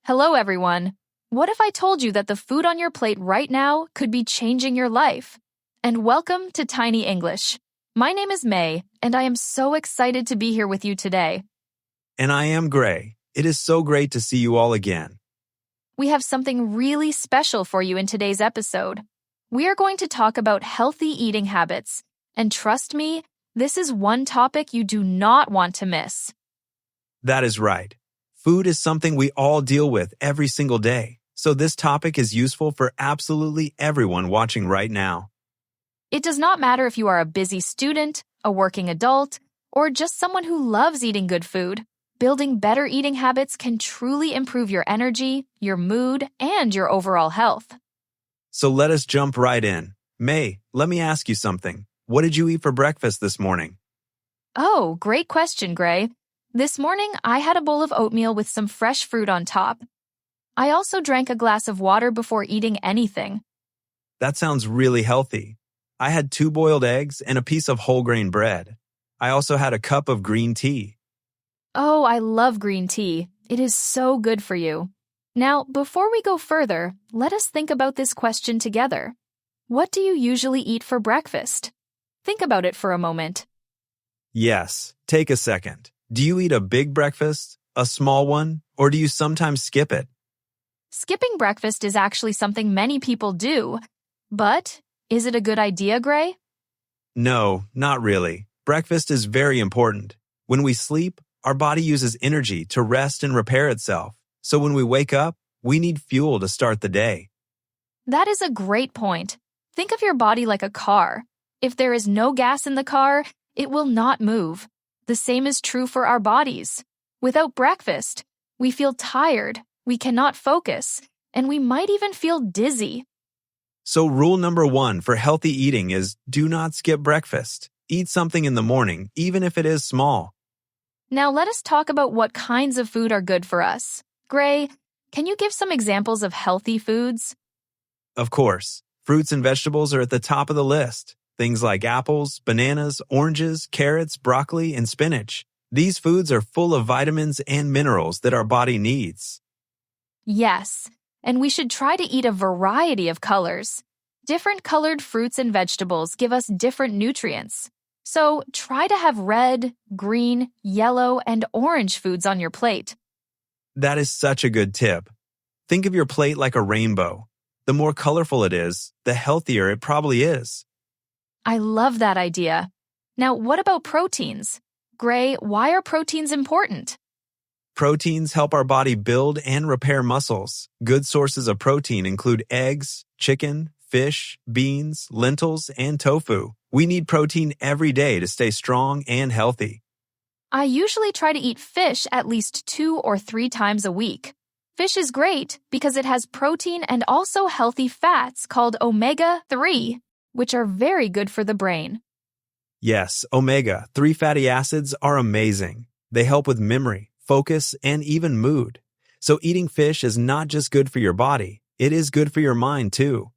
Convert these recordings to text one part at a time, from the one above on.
Hello, everyone. What if I told you that the food on your plate right now could be changing your life? And welcome to Tiny English. My name is May, and I am so excited to be here with you today. And I am Gray. It is so great to see you all again. We have something really special for you in today's episode. We are going to talk about healthy eating habits, and trust me, this is one topic you do not want to miss. That is right. Food is something we all deal with every single day, so this topic is useful for absolutely everyone watching right now. It does not matter if you are a busy student, a working adult, or just someone who loves eating good food. Building better eating habits can truly improve your energy, your mood, and your overall health. So let us jump right in. May, let me ask you something. What did you eat for breakfast this morning? Oh, great question, Gray. This morning, I had a bowl of oatmeal with some fresh fruit on top. I also drank a glass of water before eating anything. That sounds really healthy. I had 2 boiled eggs and a piece of whole grain bread. I also had a cup of green tea. Oh, I love green tea. It is so good for you. Now, before we go further, let us think about this question together. What do you usually eat for breakfast? Think about it for a moment. Yes, take a second. Do you eat a big breakfast, a small one, or do you sometimes skip it? Skipping breakfast is actually something many people do. But, is it a good idea, Gray? No, not really. Breakfast is very important. When we sleep, our body uses energy to rest and repair itself. So when we wake up, we need fuel to start the day. That is a great point. Think of your body like a car. If there is no gas in the car, it will not move. The same is true for our bodies. Without breakfast, we feel tired, we cannot focus, and we might even feel dizzy. So rule number 1 for healthy eating is do not skip breakfast. Eat something in the morning, even if it is small. Now let us talk about what kinds of food are good for us. Gray, can you give some examples of healthy foods? Of course, fruits and vegetables are at the top of the list. Things like apples, bananas, oranges, carrots, broccoli, and spinach. These foods are full of vitamins and minerals that our body needs. Yes, and we should try to eat a variety of colors. Different colored fruits and vegetables give us different nutrients. So try to have red, green, yellow, and orange foods on your plate. That is such a good tip. Think of your plate like a rainbow. The more colorful it is, the healthier it probably is. I love that idea. Now, what about proteins? Gray, why are proteins important? Proteins help our body build and repair muscles. Good sources of protein include eggs, chicken, fish, beans, lentils, and tofu. We need protein every day to stay strong and healthy. I usually try to eat fish at least 2 or 3 times a week. Fish is great because it has protein and also healthy fats called omega-3, which are very good for the brain. Yes, omega-3 fatty acids are amazing. They help with memory, focus, and even mood. So eating fish is not just good for your body, it is good for your mind too.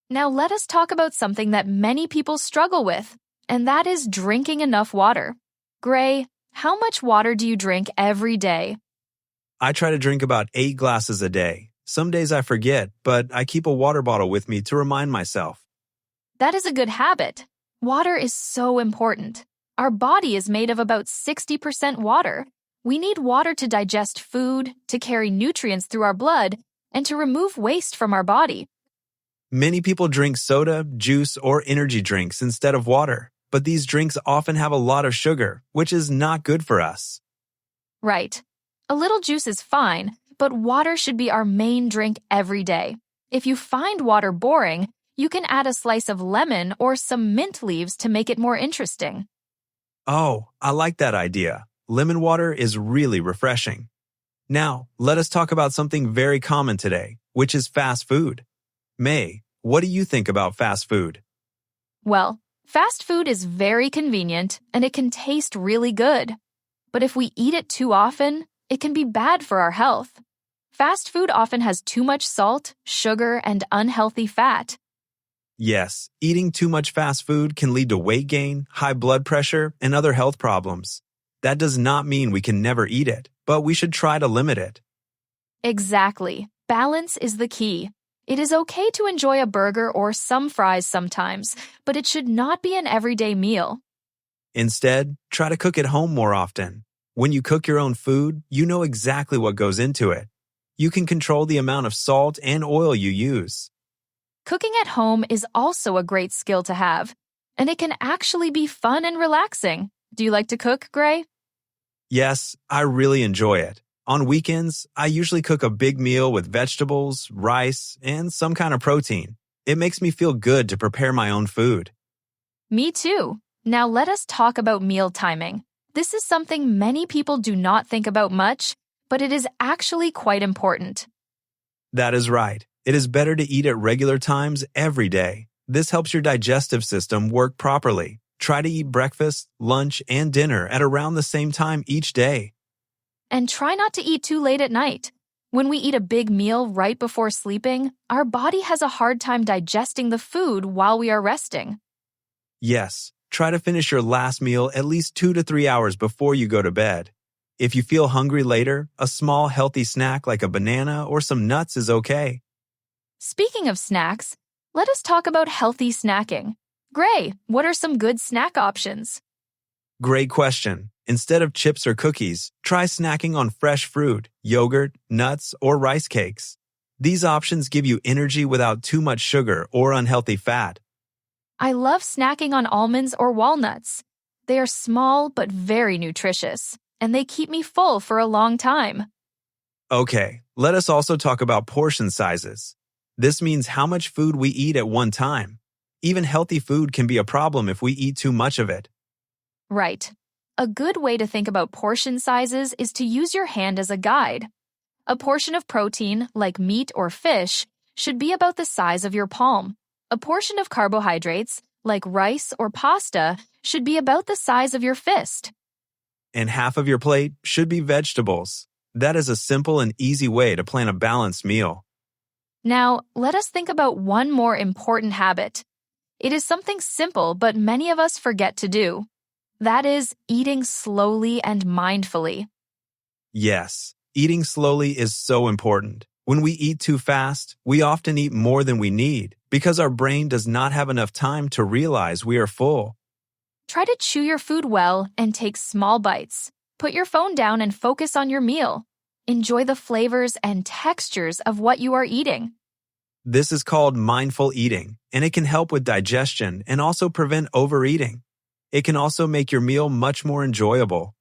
Now let us talk about something that many people struggle with, and that is drinking enough water. Gray, how much water do you drink every day? I try to drink about 8 glasses a day. Some days I forget, but I keep a water bottle with me to remind myself. That is a good habit. Water is so important. Our body is made of about 60% water. We need water to digest food, to carry nutrients through our blood, and to remove waste from our body. Many people drink soda, juice, or energy drinks instead of water, but these drinks often have a lot of sugar, which is not good for us. Right. A little juice is fine, but water should be our main drink every day. If you find water boring, you can add a slice of lemon or some mint leaves to make it more interesting. Oh, I like that idea. Lemon water is really refreshing. Now, let us talk about something very common today, which is fast food. May, what do you think about fast food? Well, fast food is very convenient and it can taste really good. But if we eat it too often, it can be bad for our health. Fast food often has too much salt, sugar, and unhealthy fat. Yes, eating too much fast food can lead to weight gain, high blood pressure, and other health problems. That does not mean we can never eat it, but we should try to limit it. Exactly. Balance is the key. It is okay to enjoy a burger or some fries sometimes, but it should not be an everyday meal. Instead, try to cook at home more often. When you cook your own food, you know exactly what goes into it. You can control the amount of salt and oil you use. Cooking at home is also a great skill to have, and it can actually be fun and relaxing. Do you like to cook, Gray? Yes, I really enjoy it. On weekends, I usually cook a big meal with vegetables, rice, and some kind of protein. It makes me feel good to prepare my own food. Me too. Now let us talk about meal timing. This is something many people do not think about much, but it is actually quite important. That is right. It is better to eat at regular times every day. This helps your digestive system work properly. Try to eat breakfast, lunch, and dinner at around the same time each day. And try not to eat too late at night. When we eat a big meal right before sleeping, our body has a hard time digesting the food while we are resting. Yes, try to finish your last meal at least 2 to 3 hours before you go to bed. If you feel hungry later, a small healthy snack like a banana or some nuts is okay. Speaking of snacks, let us talk about healthy snacking. Gray, what are some good snack options? Great question. Instead of chips or cookies, try snacking on fresh fruit, yogurt, nuts, or rice cakes. These options give you energy without too much sugar or unhealthy fat. I love snacking on almonds or walnuts. They are small but very nutritious, and they keep me full for a long time. Okay, let us also talk about portion sizes. This means how much food we eat at one time. Even healthy food can be a problem if we eat too much of it. Right. A good way to think about portion sizes is to use your hand as a guide. A portion of protein, like meat or fish, should be about the size of your palm. A portion of carbohydrates, like rice or pasta, should be about the size of your fist. And half of your plate should be vegetables. That is a simple and easy way to plan a balanced meal. Now, let us think about one more important habit. It is something simple, but many of us forget to do. That is, eating slowly and mindfully. Yes, eating slowly is so important. When we eat too fast, we often eat more than we need because our brain does not have enough time to realize we are full. Try to chew your food well and take small bites. Put your phone down and focus on your meal. Enjoy the flavors and textures of what you are eating. This is called mindful eating, and it can help with digestion and also prevent overeating. It can also make your meal much more enjoyable.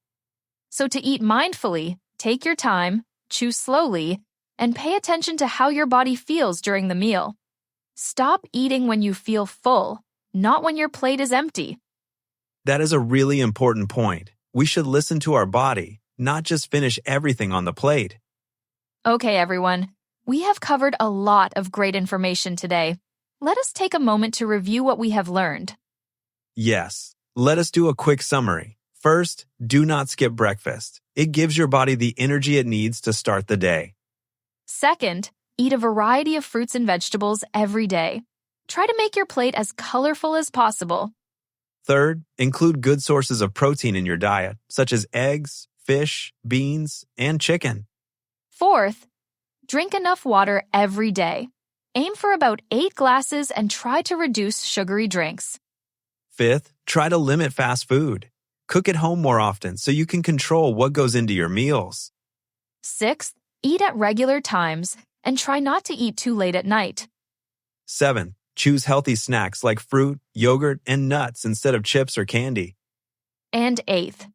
So to eat mindfully, take your time, chew slowly, and pay attention to how your body feels during the meal. Stop eating when you feel full, not when your plate is empty. That is a really important point. We should listen to our body, not just finish everything on the plate. Okay, everyone. We have covered a lot of great information today. Let us take a moment to review what we have learned. Yes, let us do a quick summary. First, do not skip breakfast. It gives your body the energy it needs to start the day. Second, eat a variety of fruits and vegetables every day. Try to make your plate as colorful as possible. Third, include good sources of protein in your diet, such as eggs, fish, beans, and chicken. Fourth, drink enough water every day. Aim for about 8 glasses and try to reduce sugary drinks. Fifth, try to limit fast food. Cook at home more often so you can control what goes into your meals. Sixth, eat at regular times and try not to eat too late at night. 7. Choose healthy snacks like fruit, yogurt, and nuts instead of chips or candy. And eighth,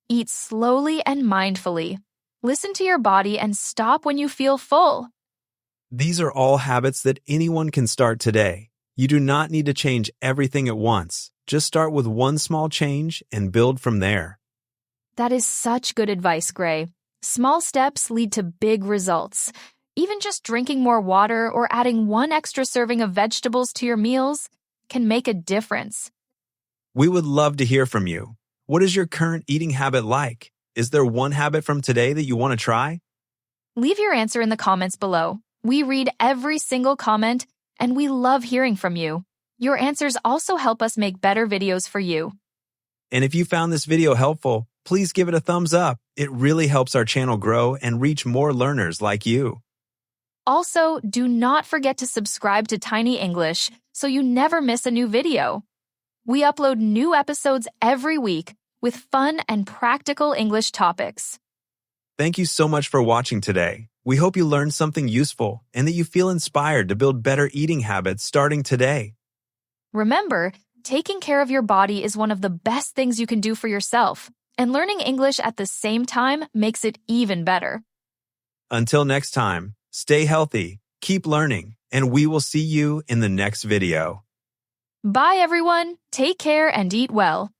eat slowly and mindfully. Listen to your body and stop when you feel full. These are all habits that anyone can start today. You do not need to change everything at once. Just start with one small change and build from there. That is such good advice, Gray. Small steps lead to big results. Even just drinking more water or adding one extra serving of vegetables to your meals can make a difference. We would love to hear from you. What is your current eating habit like? Is there one habit from today that you want to try? Leave your answer in the comments below. We read every single comment, and we love hearing from you. Your answers also help us make better videos for you. And if you found this video helpful, please give it a thumbs up. It really helps our channel grow and reach more learners like you. Also, do not forget to subscribe to Tiny English so you never miss a new video. We upload new episodes every week with fun and practical English topics. Thank you so much for watching today. We hope you learned something useful and that you feel inspired to build better eating habits starting today. Remember, taking care of your body is one of the best things you can do for yourself, and learning English at the same time makes it even better. Until next time, stay healthy, keep learning, and we will see you in the next video. Bye, everyone. Take care and eat well.